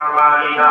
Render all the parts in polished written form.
أعمالنا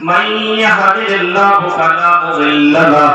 من يهد الله فلا مضل له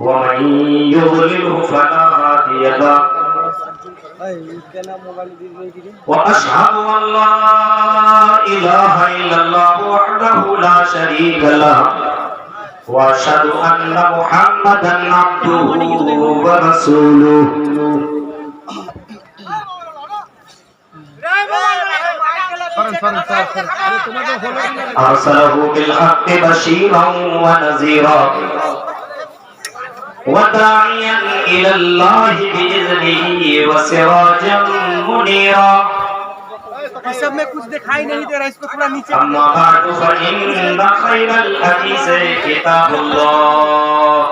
ومن يضلله فلا هادي له وأشهد أن لا إله إلا الله وحده لا شريك له وأشهد أن محمدا عبده ورسوله أرسله بالحق بشيرا ونذيرا وداعيا إلى الله بإذنه وسراجا منيرا أما بعد فإن خير الحديث كتاب الله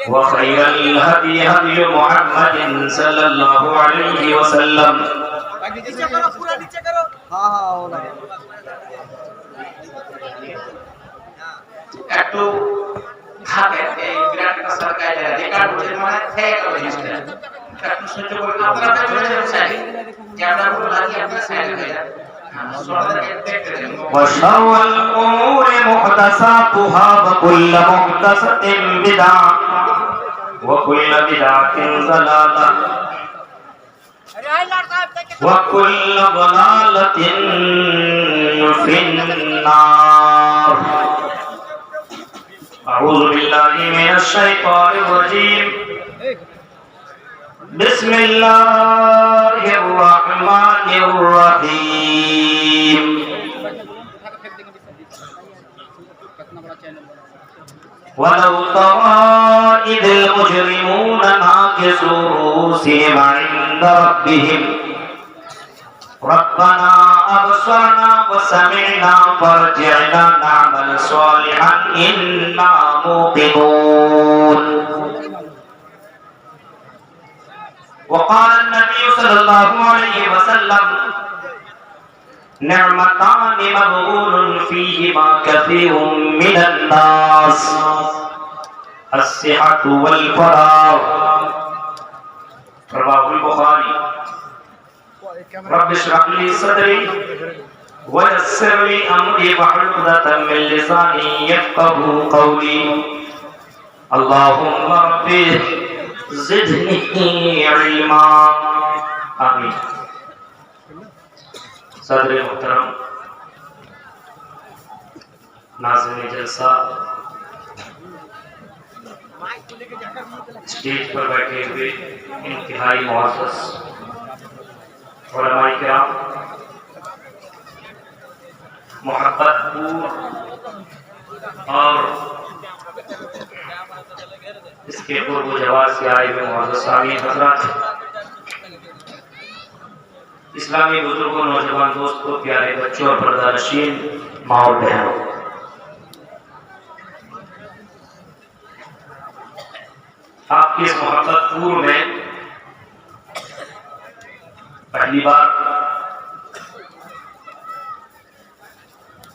وخير الهدي هدي محمد صلى الله عليه وسلم একটু খাবে এই বিরাট একটা সরকার রেকর্ড হচ্ছে মানে থেকে গেল জিনিসটা একটু সহ্য করতে আপনারা চলে যান স্যার ক্যামেরা গুলো লাগিয়ে আপনি সাইড হয়ে যান وشر الأمور محدثاتها وكل محدثة بدعة وكل بدعة ضلالة وكل ضلالة في النار أعوذ بالله من الشيطان الرجيم بسم الله الرحمن الرحيم ولو ترى إذ المجرمون ناكسوا رؤوسهم عند ربهم ربنا أبصرنا وسمعنا فارجعنا نعمل صالحا إنا موقنون وقال النبي صلى الله عليه وسلم نعمتان مغبون فيهما كثير من الناس الصحة والفراغ رواه البخاري رب اشرح لي صدري ويسر لي أمري واحلل عقدة من لساني يفقهوا قولي اللهم رب زدني علما آمين صدر محترم ناظرین جلسہ اسٹیج پر بیٹھے ہوئے انتہائی معزز علماء کرام محبت پور اور اس کے قرب و جوار سے آئے ہوئے معزز سامعین حضرات اسلامی بزرگوں نوجوان دوستوں پیارے بچوں اور پردہ نشین ماں اور بہنوں آپ کی اس محبت پور میں پہلی بار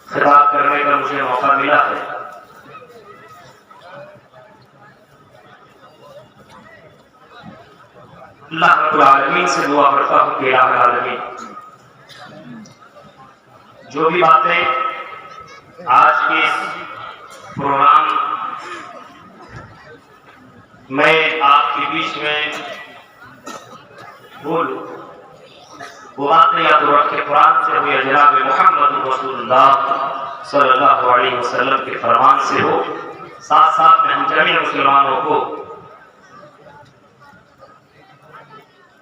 خطاب کرنے کا مجھے موقع ملا ہے اللہ رب العالمین سے دعا کرتا ہوں کہ الہ العالمین جو بھی باتیں آج کے اس پروگرام میں آپ کے بیچ میں بولوں وہ باتیں یا تو رب کے قرآن سے ہو یا جناب محمد رسول اللہ صلی اللہ علیہ وسلم کے فرمان سے ہو ساتھ ساتھ میں ہم جميع مسلمانوں کو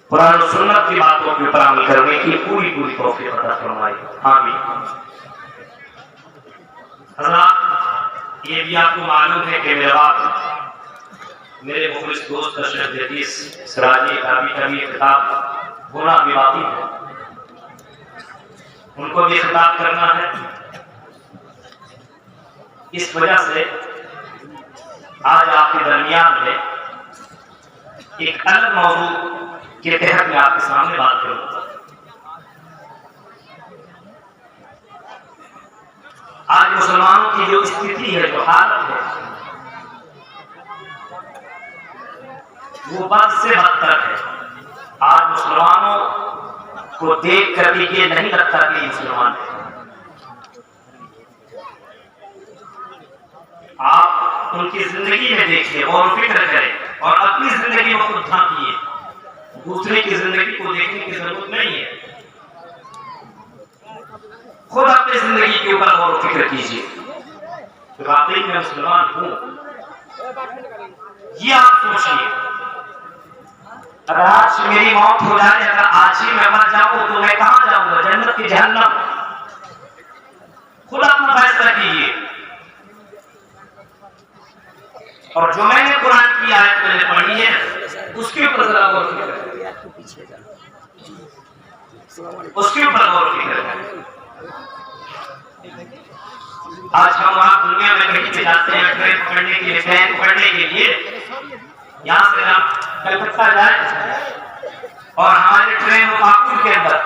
قرآن و سنت کی باتوں کے اوپر عمل کرنے کی پوری توفیق عطا فرمائے آمین حضرات یہ بھی آپ کو معلوم ہے کہ میرے مخلص دوست اشرف حدیث سراجی کبھی خطاب ہونا بھی باقی ہے ان کو بھی خطاب کرنا ہے اس وجہ سے آج آپ کے درمیان میں ایک الگ موضوع کے تحت میں آپ کے سامنے بات کروں گا آج مسلمانوں کی جو استھتی ہے جو حالت ہے وہ بد سے بدتر ہے. آج کو دیکھ کر بھی یہ نہیں لگتا کہ یہ مسلمان ہے۔ آپ ان کی زندگی میں دیکھیے اور فکر کریں اور اپنی زندگی میں خود جھانکیے، دوسرے کی زندگی کو دیکھنے کی ضرورت نہیں ہے، خود اپنی زندگی کے اوپر غور و فکر کیجیے کہ واقعی میں مسلمان ہوں۔ یہ آپ سوچیے، اگر آج میری موت ہو جائے، اگر آج ہی میں مر جاؤں تو میں کہاں جاؤں گا؟ جنت کی جہنم؟ خود اپنا فیصلہ کیجیے۔ اور جو میں نے قرآن کی آیت میں نے پڑھی ہے اس کے اوپر ذرا غور و فکر کریں، اس کے اوپر غور و فکر کریں۔ آج ہم وہاں دنیا میں کہیں بھی جاتے ہیں ٹرین پکڑنے کے لیے، ٹرین پکڑنے کے لیے، یہاں سے ہم کلکتہ جائیں اور ہماری ٹرین کانپور کے اندر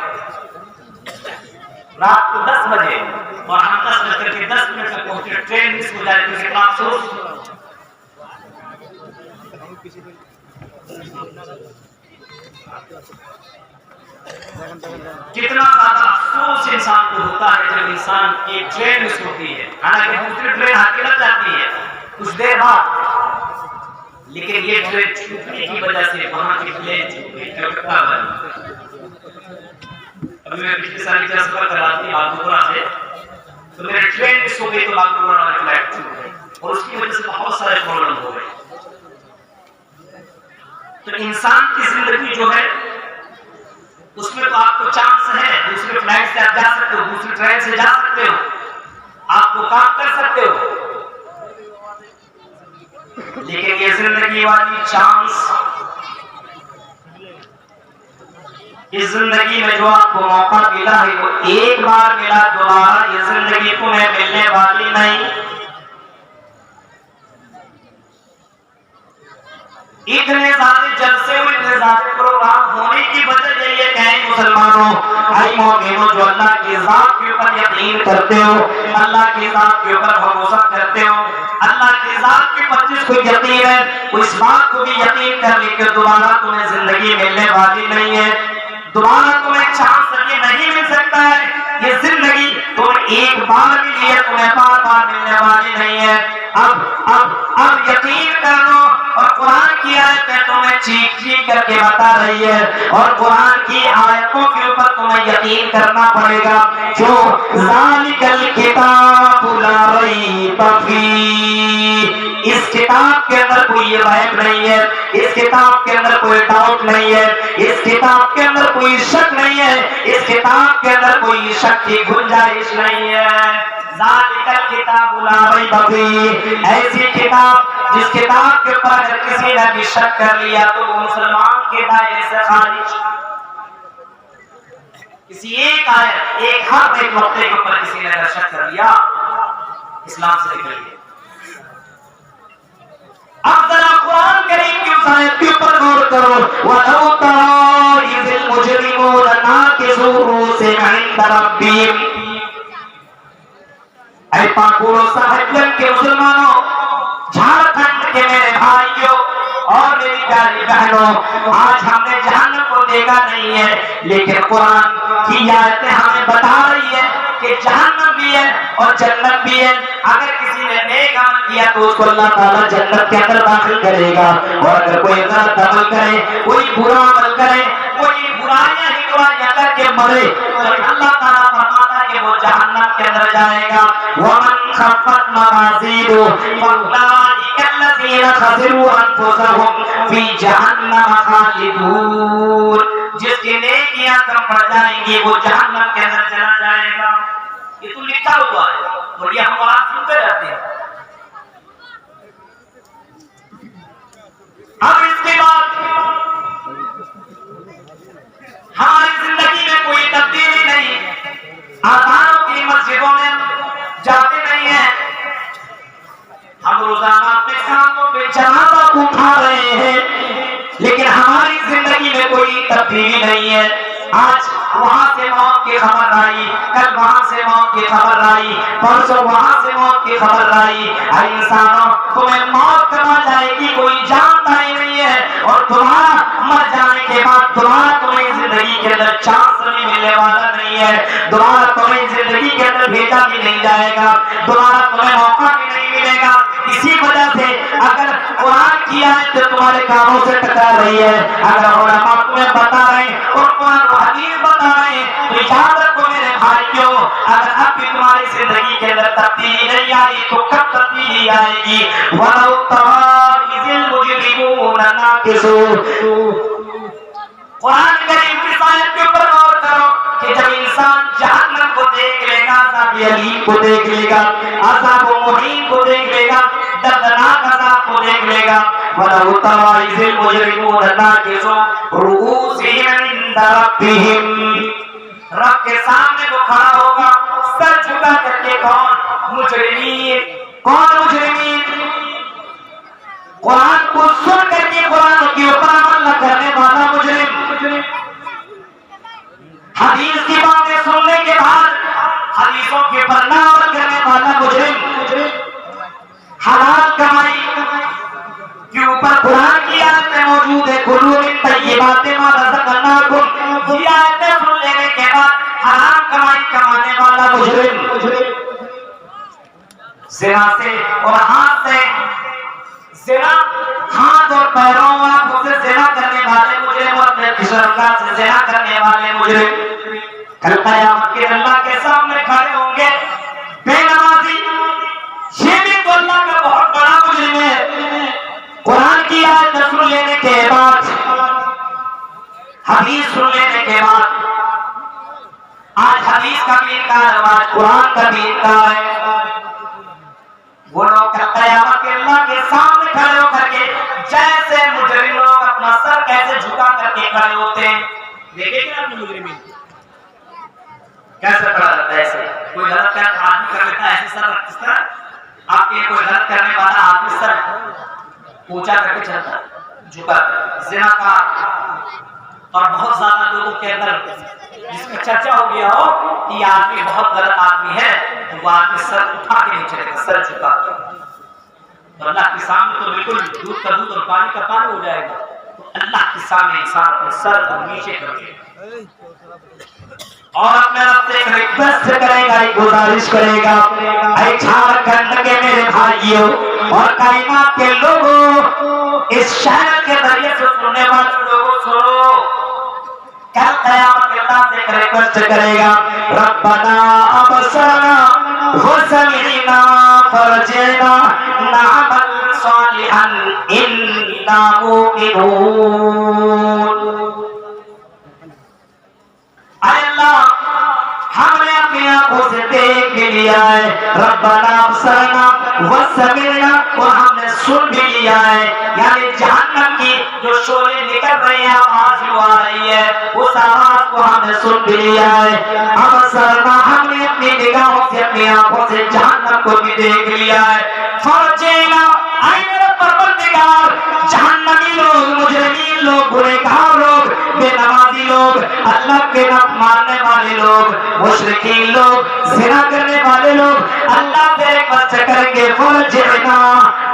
رات کو 10 بجے اور ہم 10:10 تک پہنچے، ٹرین مس ہو جائے تو کتنا افسوس۔ کتنا زیادہ افسوس انسان کو ہوتا ہے جب انسان کی ٹرین مس ہوتی ہے، حالانکہ دوسری ٹرین آ کے لگ جاتی ہے کچھ دیر بعد، لیکن یہ ٹرین چھوٹنے کی وجہ سے وہاں کی پلین چھوٹ گئی، کلکتہ والی۔ ابھی میں پچھلے سال کا سفر کر رہا تھی باگڈورا سے، تو میری ٹرین مس ہو گئی تو باگڈورا والی فلائٹ چھوٹ گئی اور اس کی وجہ سے بہت سارے پرابلم ہو گئے۔ تو انسان کی زندگی جو ہے اس میں تو آپ کو چانس ہے، دوسرے فلائٹ سے آپ جا سکتے ہو، دوسری ٹرین سے جا سکتے ہو، آپ کو کام کر سکتے ہو، لیکن یہ زندگی والی چانس، اس زندگی میں جو آپ کو موقع ملا ہے وہ ایک بار ملا، دوبارہ یہ زندگی تمہیں ملنے والی نہیں۔ اتنے زیادہ جلسے ہوئے، اتنے زیادہ پروگرام ہونے کی وجہ یہی ہے کہ اے مسلمانوں، اے مومنوں، جو اللہ کی ذات کے اوپر یقین کرتے ہو، اللہ کی ذات کے اوپر بھروسہ کرتے ہو، اللہ کی ذات کے اوپر جس کو یقین ہے وہ اس بات کو بھی یقین کر لے کہ دوبارہ تمہیں زندگی ملنے والی نہیں ہے، دوبارہ تمہیں چانس یہ نہیں مل سکتا ہے، یہ زندگی تمہیں ایک بار ملی ہے، تمہیں بار بار ملنے والی نہیں ہے۔ اب یقین کر لو، اور قرآن کی آیتیں تمہیں چیخ چیخ کر کے بتا رہی ہے، اور قرآن کی آیتوں کے اوپر تمہیں یقین کرنا پڑے گا۔ جو ذالک الکتاب لا ریب فیہ، اس کتاب کے اندر کوئی یہ وہم نہیں ہے، اس کتاب کے اندر کوئی ڈاؤٹ نہیں ہے، اس کتاب کے اندر کوئی شک نہیں ہے، اس کتاب کے اندر کوئی شک کی گنجائش نہیں ہے۔ ذالک الکتاب لا ریب فیہ، ایسی کتاب جس کتاب کے اوپر اگر کسی نے بھی شک کر لیا تو وہ مسلمان کے دائرے سے خارج۔ کسی ایک آیت، ایک حرف، ایک نقطے کے اوپر کسی نے اگر شک کر لیا، اسلام سے نکل گیا۔ اب ذرا قرآن کریم کی اس آیت کے اوپر غور کرو، وَلَوْ تَرَىٰ إِذِ الْمُجْرِمُونَ نَاكِسُو رُءُوسِهِمْ عِندَ رَبِّهِمْ۔ اے پاکور و صاحب جنگ کے مسلمانوں، جھارکھنڈ کے میرے بھائیوں اور میری پیاری بہنوں، آج ہم نے جہنم کو دیکھا نہیں ہے، لیکن قرآن کی آیتیں ہمیں بتا رہی ہے کہ جہنم بھی ہے اور جنت بھی ہے۔ اگر کسی نے نیک عمل کیا تو اس کو اللہ تعالیٰ جنت کے اندر داخل کرے گا، اور اگر کوئی غلط عمل کرے، کوئی برا عمل کرے، کوئی برائیاں ہی برائیاں کر کے مرے، تو اللہ تعالیٰ فرماتا ہے کہ وہ جہنم کے اندر جائے گا۔ وَمَنْ خَفَّتْ مَوَازِينُهُ فَأُولَٰئِكَ الَّذِينَ خَسِرُوا أَنفُسَهُمْ فِي جَهَنَّمَ خَالِدُونَ، جس کی نیکیاں کم پڑ جائیں گی وہ جہنم کے اندر چلا جائے گا۔ یہ تو لکھا ہوا ہے اور یہ ہم آج سنتے رہتے ہیں۔ اب اس کے بعد ہماری زندگی میں کوئی تبدیلی نہیں، آزانوں کی مسجدوں میں جاتے نہیں ہیں، ہم روزانہ اپنے کاموں پہ جنازہ اٹھا رہے ہیں، لیکن ہماری زندگی میں کوئی تبدیلی نہیں ہے۔ آج وہاں سے موت کی خبر آئی، کل وہاں سے موت کی خبر آئی، پرسوں وہاں سے موت کی خبر آئی۔ اے انسانوں، تمہیں موت کب آ جائے گی کوئی جانتا ہی نہیں ہے، اور تمہارا مر جانے کے بعد تمہیں زندگی کے اندر چانس نہیں ملنے والا نہیں ہے، دوبارہ تمہیں زندگی کے اندر بھیجا بھی نہیں جائے گا، دوبارہ تمہیں موقع بھی نہیں ملے گا۔ اسی وجہ سے اگر قرآن کی آیت تمہارے کانوں سے ٹکرا رہی ہے، اگر علماء تمہیں بتا رہے ہیں اور قرآن و حدیث بتا رہے ہیں، تو یاد رکھو میرے بھائیوں، اگر اب بھی تمہاری زندگی کے اندر تبدیلی نہیں آئی تو کب تبدیلی آئے گی؟ وَلَوْ تَرَىٰ إِذِ الْمُجْرِمُونَ نَاكِسُوا۔ قرآن کریم کی آیت کے اوپر غور کرو کہ جب انسان جہنم کو دیکھ لے گا، عذاب علیم کو دیکھ لے گا، عذاب مہین کو دیکھ لے گا، دردناک عذاب کو دیکھ لے گا، وَلَوْ تَرَىٰ إِذِ الْمُجْرِمُونَ نَاكِسُوا رُءُوسِهِمْ عِندَ رَبِّهِمْ، رب کے سامنے وہ کھڑا ہوگا سر جھکا کر کے، کون؟ مجرمین۔ کون مجرمین؟ قرآن کو سن کر کے قرآن کے اوپر عمل نہ کرنے والا مجرم، حدیث کی باتیں سننے کے بعد حدیثوں کے پر نہ عمل کرنے والا مجرم، حلال کمائی کے اوپر قرآن کی آیتیں موجود ہے، کلوا من طیبات ما رزقناکم، یہ آیتیں سن لینے کے بعد حرام کمائی کمانے والا مجرم، زنا سے اور ہاتھ سے، زنا ہاتھ اور پیروں آنکھوں سے زنا کرنے والے مجرم، اور اپنے شرکا سے زنا کرنے والے مجرم کل قیامت کے اللہ کے سامنے کھڑے ہوں گے۔ بے نمازی یہ بھی تو اللہ کا بہت بڑا مجرم ہے۔ قرآن کی آیت سن لینے کے بعد، حدیث سن لینے کے بعد، آج حدیث کا بھی انکار ہے، آج قرآن کا بھی انکار ہے، وہ لوگ قیامت کے اللہ کے سامنے کھڑے ہو کر کے جیسے مجرم لوگ اپنا سر کیسے جھکا کر کے کھڑے ہوتے ہیں، دیکھیں گے آپ مجرمین کیسے کھڑا رہتا ہے، ایسے کوئی غلط کر آدمی کر لیتا ہے ایسے سر اس طرح، آپ کے کوئی غلط کرنے والا آدمی سر اونچا کر کے چلتا ہے، جھکا کر، زنا کا اور بہت زیادہ لوگوں کے اندر جس کا چرچا ہو گیا ہو کہ یہ آدمی بہت غلط آدمی ہے، تو وہ آدمی سر اٹھا کے نہیں چلے گا، سر جھکا کر، تو اللہ کے سامنے تو بالکل دودھ کا دودھ اور پانی کا پانی ہو جائے گا، تو اللہ کے سامنے انسان اپنے سر کو نیچے کر کے اور اپنے رب سے ایک ریکویسٹ کرے گا، ایک گزارش کرے گا، اے جھارکھنڈ کے میرے بھائیوں اور کائنات کے لوگوں، اس شہر کے ذریعے سے سننے والے لوگوں سنو، کل قیامت کے اللہ سے ایک ریکویسٹ کرے گا، ربنا ابصرنا وسمعنا فرجعنا نعمل صالحا انا موقنون۔ اے اللہ، ہم نے اپنی آنکھوں سے دیکھ بھی لیا ہے، ربنا ابصرنا وسمعنا، اور ہم نے سن بھی لیا ہے، یعنی جہنم کی جو شعلے نکل رہی ہیں، آواز جو آ رہی ہے، اس آواز کو ہم نے سن بھی لیا ہے، ابصرنا، ہم نے اپنی نگاہوں سے اپنی آنکھوں سے جہنم کو بھی دیکھ لیا ہے، فرجعنا، اے میرا پروردگار، جہنمی لوگ، مجرمین لوگ، گنہگار لوگ، بے نمازی لوگ، اللہ کے نہ ماننے والے لوگ، مشرکین لوگ، زنا کرنے والے لوگ، اللہ سے ریکویسٹ کریں گے، فرجعنا،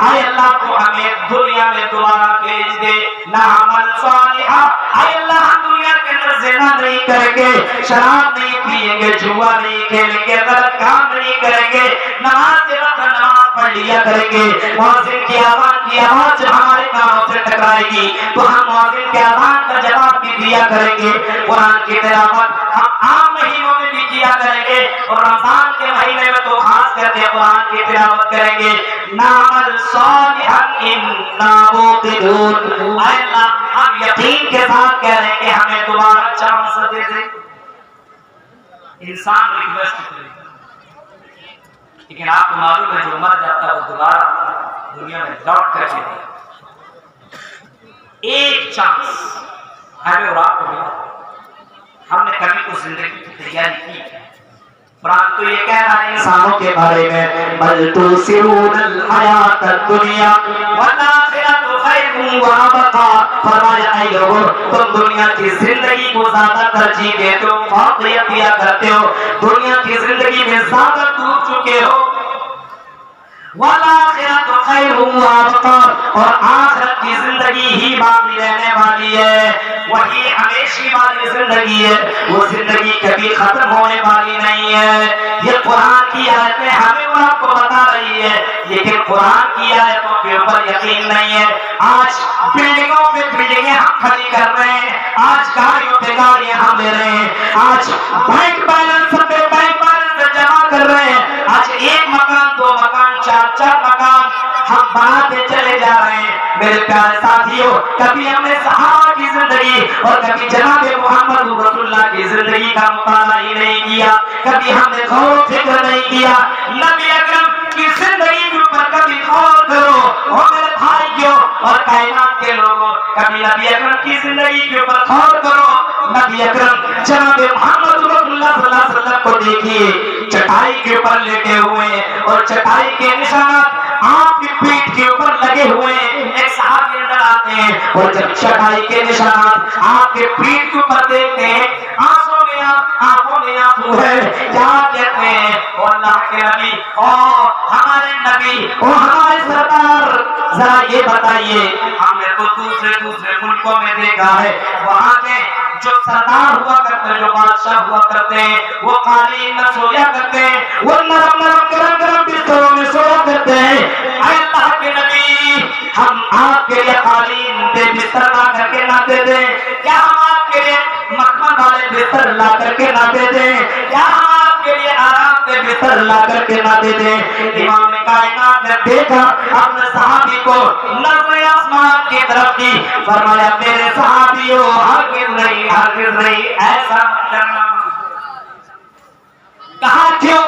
اے اللہ تو ہمیں دنیا میں دوبارہ بھیج دے، نعمل صالحا، اے اللہ ہم دنیا کے اندر زنا نہیں کریں گے، شراب نہیں پیئیں گے، جوا نہیں کھیلیں گے، غلط کام نہیں کریں گے، نماز کے وقت نماز پڑھ لیا کریں گے، مؤذن کی آواز جب ہمارے کانوں سے ٹکرائے گی تو ہم مؤذن کے اذان کا جواب بھی دیا کریں گے، قرآن کی تلاوت ہم عام مہینوں میں بھی کیا کریں گے، اور رمضان کے مہینے میں تو خاص کر کے قرآن کی تلاوت کریں گے، نعمل صالحا انا موقنون، اے اللہ ہم یقین کے ساتھ کہہ رہے ہیں کہ ہمیں دوبارہ چانس دے دے۔ انسان ریکویسٹ کرے گا، لیکن آپ کو معلوم ہے جو مر جاتا ہے وہ دوبارہ دنیا میں لوٹ کر کے ایک چانس ہمیں اور آپ کو ملا، ہم نے کبھی اس زندگی کی تیاری کی، قرآن تو یہ کہہ رہا ہے انسانوں کے بارے میں، بل تؤثرون الحیات الدنیا والآخرۃ خیر وابقیٰ، فرمایا اے لوگوں تم دنیا کی زندگی کو زیادہ ترجیح دیتے ہو، فوقیت دیا کرتے ہو، دنیا کی زندگی میں زیادہ ڈوب چکے ہو، والآخرۃ خیر و ابقی، اور آخرت کی زندگی ہی باقی رہنے والی ہے، وہی ہمیشہ والی زندگی ہے، وہ زندگی کبھی ختم ہونے والی نہیں ہے۔ یہ قرآن کی آیتیں ہمیں اور آپ کو بتا رہی ہے، لیکن قرآن کی آیتوں کے اوپر یقین نہیں ہے۔ آج بلڈنگوں پہ بلڈنگیں ہم کھڑی کر رہے ہیں، آج گاڑیوں پہ گاڑیاں ہم لے رہے ہیں، آج بینک بیلنس پہ بینک بیلنس جمع کر رہے ہیں، آج ایک مکان، دو مکان، چار چار مکان ہم بناتے چلے جا رہے ہیں۔ میرے پیارے ساتھیوں، کبھی ہم نے صحابہ کی زندگی اور کبھی جناب محمد رسول اللہ کی زندگی کا مطالعہ ہی نہیں کیا، کبھی ہم نے غور و فکر نہیں کیا۔ نبی اکرم کی زندگی کے اوپر کبھی غور کرو اور میرے بھائیوں اور کائنات کے لوگوں، کبھی نبی اکرم کی زندگی کے اوپر غور کرو۔ نبی اکرم جناب محمد رسول اللہ صلی اللہ علیہ وسلم کو دیکھیے، چٹائی کے اوپر لیٹے ہوئے ہیں اور چٹائی کے نشانات آپ کی پیٹھ کے اوپر لگے ہوئے ہیں۔ ایک صحابی اندر آتے ہیں اور جب چٹائی کے نشانات آپ کے پیٹھ کے اوپر دیکھتے ہیں، آنسوں میں آنکھوں میں آنسو ہے، کیا کہتے ہیں؟ او اللہ کے نبی، او ہمارے نبی، او ہمارے سردار، ذرا یہ بتائیے، ہم نے تو دوسرے ملکوں میں دیکھا ہے، وہاں کے جو سردار ہوا کرتے ہیں، جو بادشاہ ہوا کرتے ہیں، وہ قالین میں سویا کرتے ہیں، وہ نرم گرم بستروں میں سویا کرتے ہیں۔ اے اللہ کے نبی، ہم آپ کے لیے قالین پہ بستر لا کر کے نہ دے دیں؟ کیا ہم آپ کے لیے مکھمل والے بستر لا کر کے نہ دے دیں؟ کیا ہم آپ کے لیے آرام کے بستر لا کر کے نہ دے دیں؟ امام کائنات نے دیکھا اپنے صحابی کو، نظر آسمان کی طرف کی، فرمایا میرے صحابیوں، ہرگز نہیں ایسا مت کرنا۔ کہا کیوں؟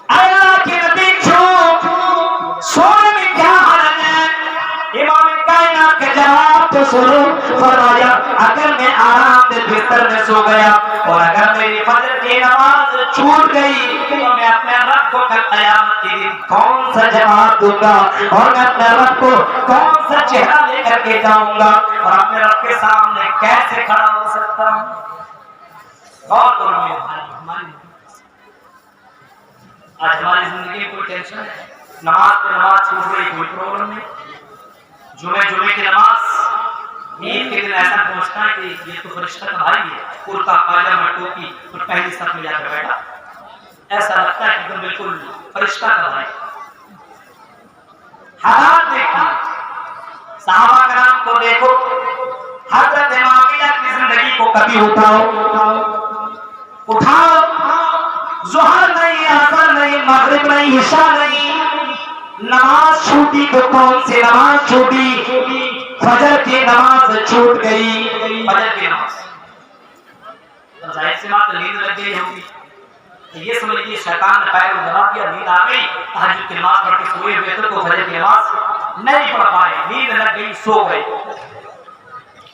اللہ کے نبی کیوں؟ سونے میں کیا حرج ہے؟ امام کائنات کا جواب تو سنو، فرمایا اگر میں آرام دہ بستر میں سو گیا اور اگر میری فجر کی نماز چھوٹ گئی تو میں اپنے رب کو کل قیامت کے دن کون سا جواب دوں گا، اور میں اپنے رب کو کون سا چہرہ لے کر کے جاؤں گا، اور اپنے رب کے سامنے کیسے کھڑا ہو سکتا ہوں؟ اور آج ہماری زندگی میں کوئی ٹینشن ہے؟ نماز پہ نماز چھوٹ گئی، کوئی پرابلم نہیں۔ جمعے کی نماز، عید کے دن ایسا پہنچتا ہے کہ یہ تو فرشتہ کا بھائی ہے، کرتا پاجامہ ٹوپی اور پہلی صف میں جا کر بیٹھا، ایسا لگتا ہے کہ تم بالکل فرشتہ کا بھائی۔ حالات دیکھیے، صحابہ کرام کو دیکھو، حضرت معاویہ کی زندگی کو کبھی اٹھاؤ، ظہر نہیں، عصر نہیں، مغرب نہیں، عشاء نہیں، نماز چھوٹی تو کون سی نماز چھوٹی؟ فجر کی نماز چھوٹ گئی، فجر کی نماز، ظاہر سی بات نیند لگ گئی ہوگی، یہ سمجھ لیجیے شیطان نے پیر دبا دیا، نیند آ گئی، تہجد کی نماز پڑھ کے سوئے ہوئے تھے تو فجر کی نماز نہیں پڑھ پائے، نیند لگ گئی، سو گئے،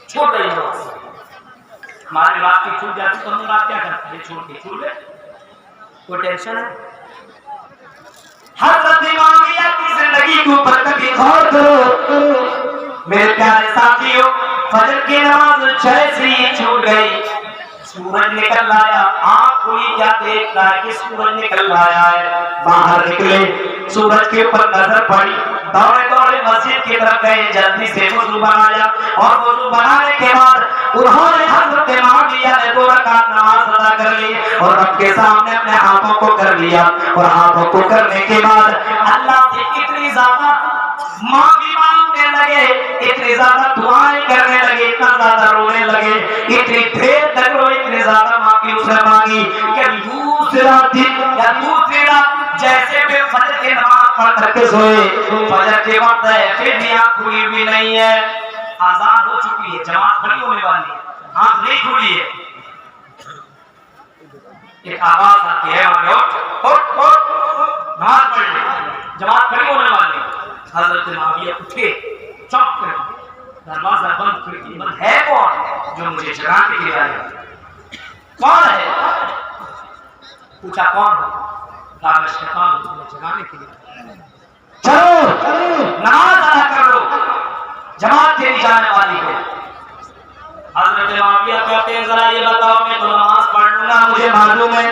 چھوٹ گئی نماز۔ ہماری رات کی چھوٹ جاتی تو ہم رات کیا کرتے ہیں؟ چھوٹ گئے، کوئی ٹینشن ہے؟ حضرت معاویہ کی زندگی کے اوپر کبھی غور کرو میرے پیارے ساتھیوں۔ فجر کی نماز جیسے ہی چھوٹ گئی، سورج نکل آیا، آنکھ کھلی کیا دیکھتا ہے کہ سورج نکل آیا ہے، باہر نکلے، سورج کے اوپر نظر پڑی، دوڑے مسجد کی طرف گئے، جلدی سے وضو بنایا، اور وضو بنانے کے بعد انہوں نے حضرت معاویہ نے 2 رکعت نماز ادا کر لی اور رب کے سامنے اپنے ہاتھوں کو کر لیا، اور ہاتھوں کو کرنے کے بعد اللہ سے اتنی زیادہ معافی مانگنے لگے، اتنی زیادہ دعائیں کرنے لگے، اتنا زیادہ رونے لگے، اتنی دیر تک روئے، اتنی زیادہ معافی اس نے مانگی کہ دوسرا دن یا دوسری رات جیسے پھر فجر کی نماز پڑھ کر کے سوئے، فجر کے وقت ہے، پھر بھی آنکھ کھلی بھی نہیں ہے، آزان ہو چکی ہے، جماعت کھڑی ہونے والی ہے، آنکھ نہیں کھلی ہے، ایک آواز آتی ہے، اٹھ نماز پڑھ لے، جماعت کھڑی ہونے والی ہے۔ حضرت معاویہ اٹھے، چوک کر دروازہ بند، کھڑکی بند، ہے کون جو مجھے جگانے کے لیے آیا؟ کون ہے؟ پوچھا کون ہو؟ کہا میں شیطان ہوں، تمہیں جگانے کے لیے، چلو نماز ادا کر لو، جماعت چلی جانے والی ہے۔ حضرت معاویہ کہتے ہیں ذرا یہ بتاؤ، میں تو نماز پڑھ لوں گا، مجھے معلوم ہے،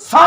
100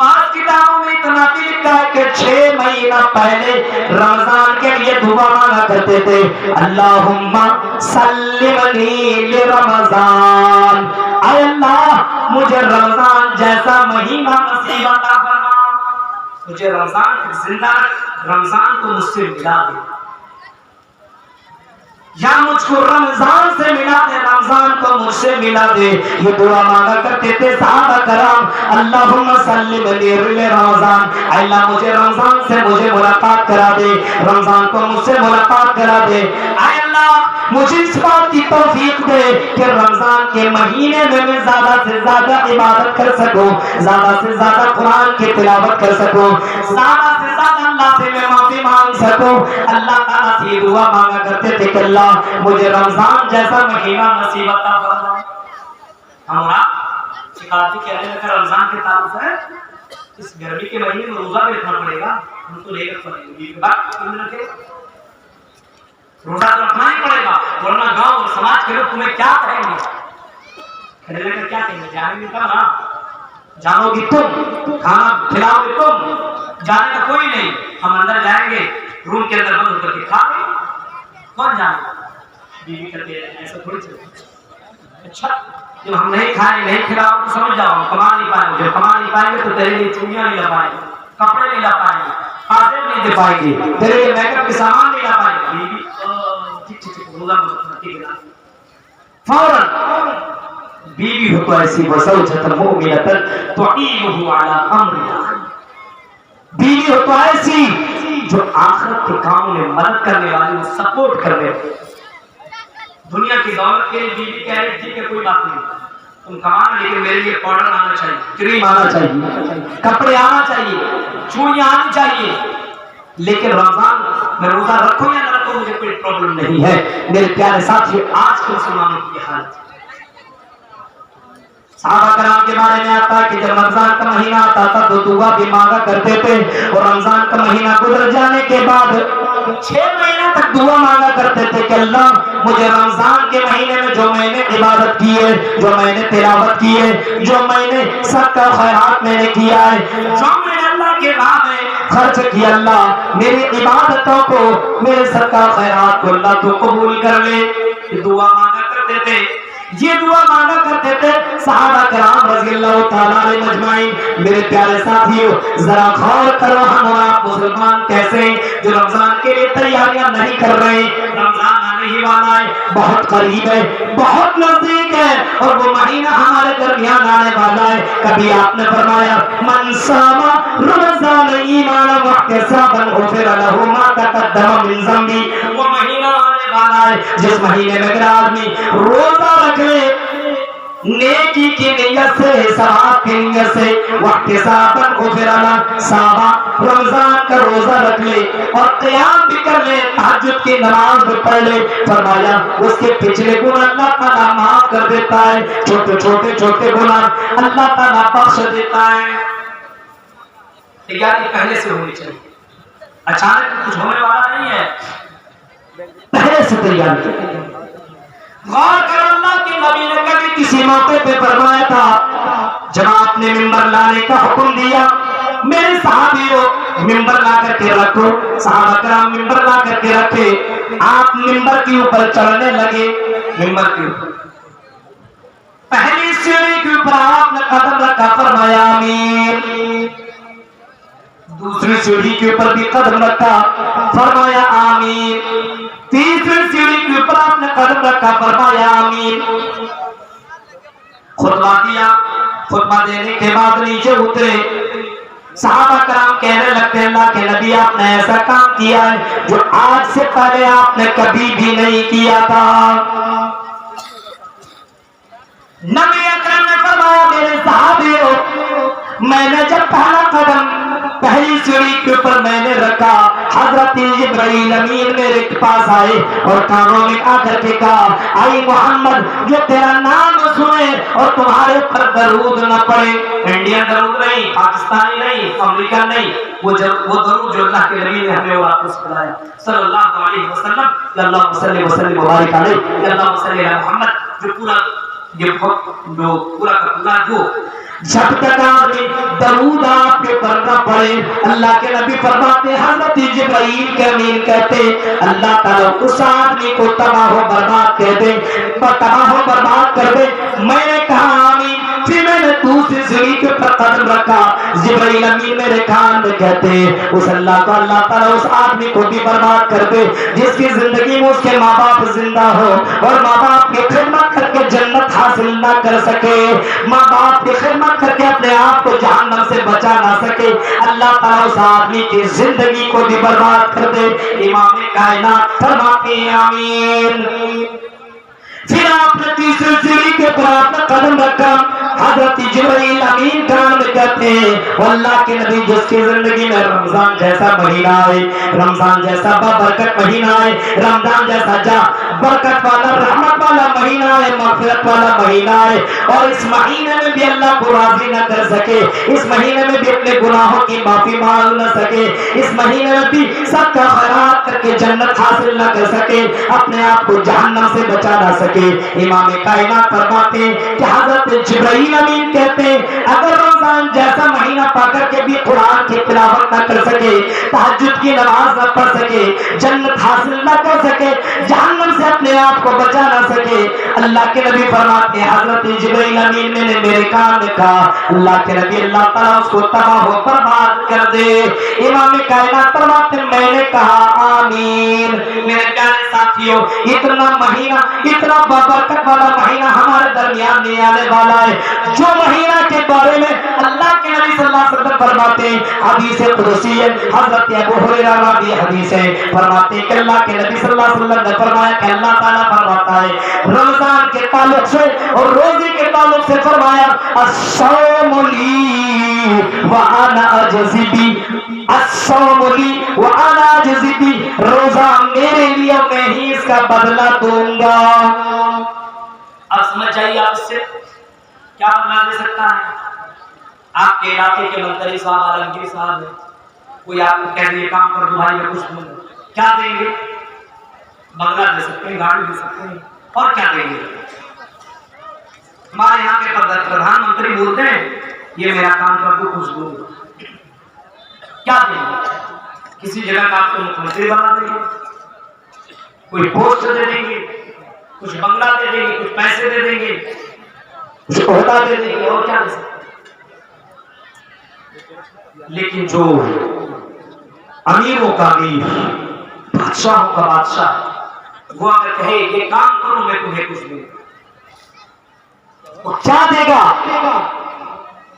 بعض کتابوں میں اتنا بھی لکھا ہے کہ 6 مہینہ پہلے رمضان کے لیے دعا مانگا کرتے تھے، اللہم سلمنی لرمضان، اے اللہ مجھے رمضان جیسا مہینہ نصیب عطا فرما، مجھے رمضان زندہ رمضان کو مجھ سے ملا دے، یا مجھ کو رمضان سے ملا دے، رمضان کو مجھ سے ملا دے۔ یہ دعا مانگا کرتے تھے صحابہ کرام، اللہم سلم لی رمضان، اللہ مجھے رمضان سے مجھے ملاقات کرا دے، رمضان کو مجھ سے ملاقات کرا دے، اے اللہ مجھے اس بات کی توفیق دے کہ رمضان کے مہینے میں زیادہ سے زیادہ عبادت کر سکوں، زیادہ سے زیادہ قرآن کی تلاوت کر سکوں، زیادہ سے زیادہ اللہ سے میں معافی مانگ سکوں۔ اللہ تعالیٰ سے یہ دعا مانگا کرتے تھے کہ اللہ مجھے رمضان جیسا مہینہ نصیب عطا فرما۔ ہمارا شکایتی کہنے لگا رمضان کے تعلق ہے اس گرمی کے مہینے میں روزہ بھی رکھنا پڑے گا، ہم تو نہیں رکھ پائیں گے، روزہ تو رکھنا ہی پڑے گا، ورنہ گاؤں اور سماج کے لوگ تمہیں کیا کہیں گے؟ کہنے لگا کیا کہیں گے؟ جانے گے نا، جانو گی تم، کھانا کھلاؤ گے تم، جانے کا کوئی نہیں، ہم اندر جائیں گے روم کے اندر بند کر کے کھا گے، کون جانے گا؟ بیوی کرتے ہیں ایسا تھوڑی چلتا۔ اچھا جب ہم نہیں کھائیں نہیں کھلاؤ تو سمجھ جاؤ ہم کما نہیں پائیں گے، جب کما نہیں پائیں گے تو تیرے لیے چوڑیاں نہیں لا پائیں گے، کپڑے نہیں لا پائیں گے، پاسے نہیں دے پائیں گے، تیرے لیے میک اپ کے سامان نہیں لا پائیں گے۔ بیوی فوراً بیوی ہو تو ایسی وزوجۃ مؤمنۃ تعینہ علی امرها، بیوی ہو تو ایسی جو آخرت کے کام میں مدد کرنے والی، سپورٹ کرنے والی۔ دنیا کی دولت کے لیے بیوی کہہ رہی ٹھیک ہے کوئی بات نہیں، تم کمانا لیکن میرے لیے پاؤڈر آنا چاہیے، کریم آنا چاہیے، کپڑے آنا چاہیے، چوڑیاں آنی چاہیے، لیکن رمضان میں روزہ رکھوں یا نہ رکھوں مجھے کوئی پرابلم نہیں ہے۔ میرے پیارے ساتھیو آج کے مسلمانوں کی حالت، صحابہ کرام کے بارے میں آتا ہے کہ جب رمضان کا مہینہ آتا تھا تو دعا بھی مانگا کرتے تھے، اور رمضان کا مہینہ گزر جانے کے بعد 6 مہینے تک دعا مانگا کرتے تھے کہ اللہ مجھے رمضان کے مہینے میں جو میں نے عبادت کی ہے، جو میں نے تلاوت کی ہے، جو میں نے صدقہ خیرات میں نے کیا ہے، جو میں نے اللہ کے راہ میں خرچ کیا، اللہ میری عبادتوں کو، میرے صدقہ خیرات کو اللہ تو قبول کر لے۔ دعا مانگا کرتے تھے، یہ دعا مانگا کرتے تھے صحابہ کرام رضی اللہ تعالیٰ عنہ مجمعین۔ میرے پیارے ساتھیو ذرا غور کرو، ہم اور آپ مسلمان کیسے ہیں جو رمضان کے لیے تیاریاں نہیں کر رہے ہیں؟ رمضان آنے ہی والا ہے، بہت قریب ہے، بہت نزدیک ہے، اور وہ مہینہ ہمارے درمیان آنے والا ہے۔ کبھی آپ نے فرمایا من صام رمضان ایمانا واحتسابا غفر له ما تقدم من ذنبه، وہ مہینہ آنے والا ہے جس مہینے میں اگر آدمی روزہ رکھ لے نیکی کی نیت سے، ثواب کی نیت سے، واحتسابا غفر له، صحابہ رمضان کا روزہ رکھ لے اور قیام بھی کر لے، تہجد کی نماز بھی پڑھ لے، فرمایا اس کے پچھلے گناہ اللہ تعالیٰ معاف کر دیتا ہے، چھوٹے گناہ اللہ تعالیٰ بخش دیتا ہے۔ تیاری پہلے سے ہونی چاہیے، اچانک کچھ ہونے والا نہیں ہے، پہلے سے تیاری کریں۔ غور کر، اللہ کے نبی نے کبھی کسی موقع پہ فرمایا تھا جب آپ نے ممبر لانے کا حکم دیا، میرے صحابیوں ممبر لا کر کے رکھو، صحابہ کرام ممبر لا کر کے رکھے، آپ ممبر کے اوپر چڑھنے لگے، ممبر کے اوپر پہلی سیڑھی کے اوپر آپ نے قدم رکھا، فرمایا آمین، دوسری سیڑھی کے اوپر بھی قدم رکھا، فرمایا آمین، تیسری سیڑھی کے اوپر آپ نے قدم رکھا، فرمایا آمین، خطبہ دیا، خطبہ دینے کے بعد نیچے اترے، صحابہ کرام کہنے لگتے اللہ کے نبی آپ نے ایسا کام کیا ہے جو آج سے پہلے آپ نے کبھی بھی نہیں کیا تھا۔ نبی اکرم نے فرمایا میرے صحابیوں میں نے جب پہلا قدم پہلی سیڑھی کے اوپر میں نے رکھا، حضرت جبرائیل امین میرے پاس آئے اور کانوں میں آ کر کے کہا اے محمد جو تیرا نام سنے اور تمہارے پر درود نہ پڑے، انڈین درود نہیں، پاکستانی نہیں، امریکہ نہیں، وہ درود جو اللہ کے نبی نے ہمیں واپس بلایا صلی اللہ علیہ وسلم، اللہ صلی وسلم مبارک علیہ، اللہ صلی علی محمد، جو پورا یہ بہت لوگ پورا کا پورا جو جب تک آدمی درود آپ کے پر نہ پڑے، اللہ کے نبی فرماتے حضرت جبرائیل کے امین کہتے اللہ تعالیٰ اس آدمی کو تباہ و برباد کر دے، تباہ و برباد کر دے۔ میں نے کہا آمین۔ پھر میں نے دوسری سیڑھی کے پر قدم رکھا، جبرائیل امین میرے کان میں کہتے اس اللہ کو اللہ تعالیٰ اس آدمی کو بھی برباد کر دے جس کی زندگی میں اس کے ماں باپ زندہ ہو اور ماں باپ کی خدمت کر کے جنت حاصل نہ کر سکے، ماں باپ کی خدمت کر کے اپنے آپ کو جہنم سے بچا نہ سکے، اللہ تعالیٰ اس آدمی کی زندگی کو بھی برباد کر دے۔ امام کائنات فرماتے ہیں آمین۔ پھر آپ نے تیسری سیڑھی کے پر اپنا قدم رکھا، حضرت جبرائیل امین کان میں کہتے ہیں اللہ کے نبی جس کی زندگی میں رمضان جیسا مہینہ آئے، رمضان جیسا بابرکت مہینہ آئے، رمضان جیسا برکت والا رحمت والا مہینہ آئے، مغفرت والا مہینہ آئے، اور اس مہینے میں بھی اللہ کو راضی نہ کر سکے، اس مہینے میں بھی اپنے گناہوں کی معافی مانگ نہ سکے، اس مہینے میں بھی سب کا خیرات کر کے جنت حاصل نہ کر سکے، اپنے آپ کو جہنم سے بچا نہ سکے، امام کائنات فرماتے ہیں کہ حضرت جبرائیل امین کہتے ہیں اگر رمضان جیسا مہینہ پا کر کے بھی قرآن کی تلاوت نہ کر سکے، تہجد کی نماز نہ پڑھ سکے، جنت حاصل نہ کر سکے، جہنم سے اپنے آپ کو بچا نہ سکے، اللہ کے نبی فرماتے ہیں حضرت جبرائیل امین میں نے میرے کان میں کہا اللہ کے نبی اللہ تعالیٰ اس کو تباہ و برباد کر دے۔ امام کائنات فرماتے ہیں میں نے کہا آمین۔ میرے پیارے ساتھیوں، اتنا مہینہ، اتنا برکت والا مہینہ ہمارے درمیان میں آنے والا ہے، جو مہینہ کے بارے میں اللہ کے نبی صلی اللہ علیہ وسلم فرماتے ہیں، حدیث قدسی ہے، حضرت ابو ہریرہ راوی حدیث ہے، فرماتے ہیں کہ اللہ کے نبی صلی اللہ علیہ وسلم نے فرمایا کہ اللہ تعالیٰ فرماتا ہے رمضان کے تعلق سے اور روزے کے تعلق سے فرمایا الصوم لی وانا اجزی بی، الصوم لی وانا اجزی بی، روزہ میرے لیے میں ہی اس کا بدلہ دوں گا۔ اب سمجھ جائیے آپ اس سے کیا بدلا دے سکتا ہے؟ آپ کے علاقے کے منتری صاحب عالمگیر صاحب ہے، کوئی آپ کو کہہ دے کام کر دو بھائی میں کچھ دوں گا، کیا دیں گے؟ بنگلہ دے سکتے ہیں، گاڑی دے سکتے ہیں، اور کیا دیں گے؟ ہمارے یہاں کے پردھان منتری بولتے ہیں یہ میرا کام کر دو کچھ دوں گا، کیا دیں گے؟ کسی جگہ کا آپ کو مکھمنتری بنا دیں گے، کوئی پوسٹ دے دیں گے، کچھ بنگلہ دے دیں گے، کچھ پیسے دے دیں گے، کچھ عہدہ دے دیں گے، اور کیا دے سکتے ہیں؟ لیکن جو امیروں کا امیر، بادشاہوں کا بادشاہ، وہ اگر کہے یہ کام کروں میں تمہیں کچھ دوں گا، وہ کیا دے گا؟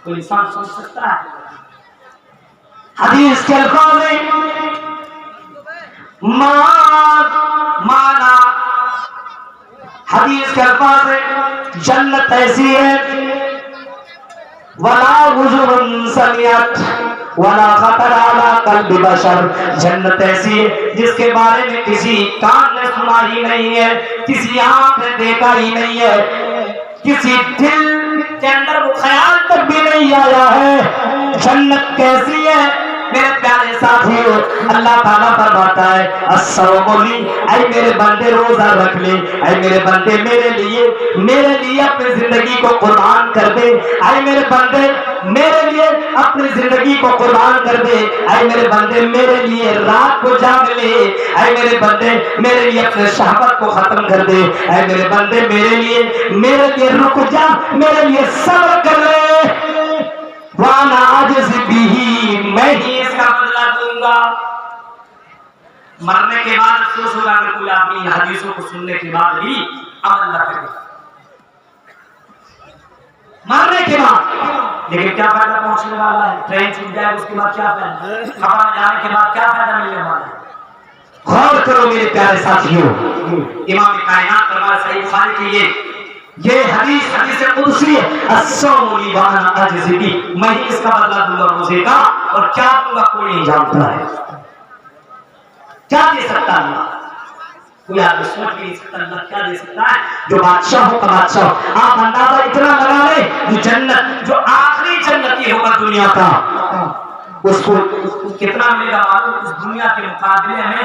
کوئی انسان سوچ سکتا ہے؟ حدیث کے الفاظ ہیں مانا، حدیث کے الفاظ ہیں جنت ایسی ہے ولا وزر سمیت ولا خطر علی قلب بشر، جنت ایسی ہے جس کے بارے میں کسی کان نے سنا ہی نہیں ہے، کسی آنکھ نے دیکھا ہی نہیں ہے، کسی دل کے اندر وہ خیال تک بھی نہیں آیا ہے۔ جنت کیسی ہے میرے پیارے ساتھیوں؟ اللہ تعالیٰ فرماتا ہے الصوم لی، اے میرے بندے روزہ رکھ لے، اے میرے بندے میرے لیے اپنی زندگی کو قربان کر دے، اے میرے بندے میرے لیے اپنی زندگی کو قربان کر دے، اے میرے بندے میرے لیے رات کو جاگ لے، اے میرے بندے میرے لیے اپنے شہوت کو ختم کر دے، اے میرے بندے میرے لیے رک جا، میرے لیے صبر کر لے، وانا عاجز بھی، میں ہی اس کا بدلہ دوں گا۔ مرنے کے بعد افسوس ہوگا اگر کوئی آدمی حدیثوں کو سننے کے بعد بھی عمل نہ کرے، مرنے کے بعد، لیکن کیا فائدہ پہنچنے والا ہے؟ ٹرین چھوٹ جائے اس کے بعد کیا فائدہ؟ خبر جانے کے بعد کیا فائدہ ملنے والا ہے؟ غور کرو میرے پیارے ساتھیوں، امام کائنات فرمایا صحیح بخاری کی یہ حدیث قدسی ہے الصوم لی وانا اجزی بی، میں ہی اس کا بدلہ دوں گا روزے کا، اور کیا دوں گا کوئی نہیں جانتا ہے، کیا دے سکتا ہے اللہ؟ کوئی آدمی سوچ بھی نہیں سکتا اللہ کیا دے سکتا ہے جو بادشاہوں کا بادشاہ۔ آپ اندازہ اتنا لگا لیں جو جنت، جو آخری جنتی ہوگا دنیا کا، اس کو کتنا ملے گا معلوم؟ اس دنیا کے مقابلے میں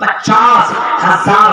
50,000